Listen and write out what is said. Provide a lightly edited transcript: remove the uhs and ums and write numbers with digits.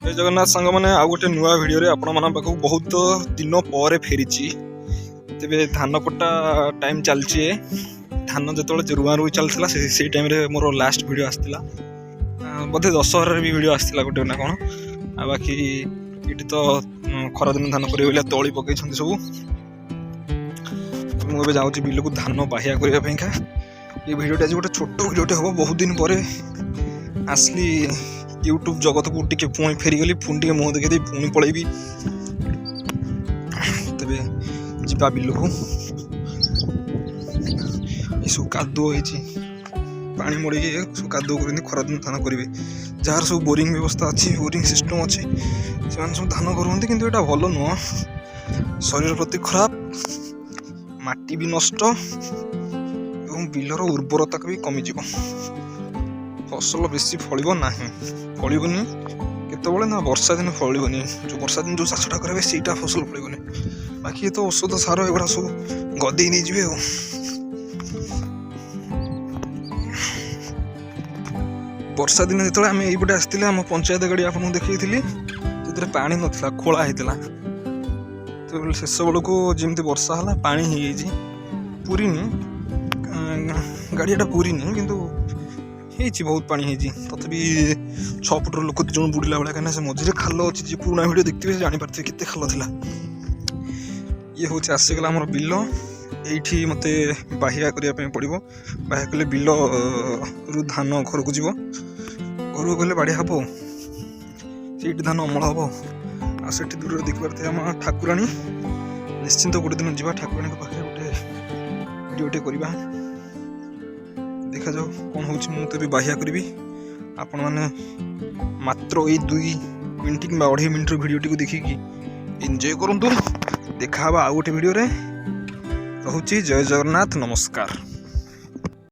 जय जगन्नाथ सांग मैंने आउ गोटे नुआ भिडियो रे आपण मन पाखु बहुत दिन पर फेरीची। तेबे धान कटा टाइम चलची धान जो रुआ रुई चलता से टाइम रे मोर लास्ट वीडियो आसला बोधे दशहरा भी वीडियो आसला गोटे ना कौन आ बाकी ये तो खरा दिन धान कर तली पकई सब मुझे जाऊँगी बिल को धान बाहिया करने ये वीडियो आज गोटे छोट वीडियोटे हम बहुत दिन पर आसली यूट्यूब जगत को टिके पुणी फेरीगली पुणी टे मुह देखी पुणी पलैबी तेरे जा बिल को सब कादुओ पानी मड़ी सब कादुओ कर खरा दिन धान करेंगे जार सब बोरिंग व्यवस्था अच्छी बोरिंग सिस्टम अच्छी से सब धान करते कि यहाँ भल नुह शरीर प्रति खराब माटी भी नष्ट एवं बिलर उर्वरता भी कमिज फसल बेसी फलना फलनी केतबले ना वर्षा दिन फलनी जो वर्षा दिन जो चाषटा करेंगे सहीटा फसल फलनी बाकी ये तो औषध सार एगुड़ा सब गदे नहीं जी वर्षा दिन जो आम ये आसते आम पंचायत गाड़ी आपको देखी जो पानी नाला खोला होता तो शेष बेलू को जमी वर्षा है पानी हो पूरीनी गाड़िया पूरीनी किंतु बहुत पानी होती तथापि 6 फुटर लोक जो बुड़ला भाया कहीं मझे खाल अच्छी पुराना भिडियो देखते जापारे के खाल था ये हूँ आसीगला आम बिल ये मत बाहिया करने पड़ो बाहिया कले बिल रु धान घर को जीव घर गले बाड़िया हम से धान अमल हम आठ दूर देख पारे आम ठाकुराणी निश्चिंत गोटे दिन जावा ठाकुराणी पाखे गोटे भिडियोटे करवा देखा जाओ कौन हो तो बाहिया करी आपण मैंने मात्र ये 2 मिनट कि 2.5 मिनट भिडियोटी को देखिकी एंजॉय करूँ देखा आउ गोटे भिडियो रे। रहुची जय जगन्नाथ नमस्कार।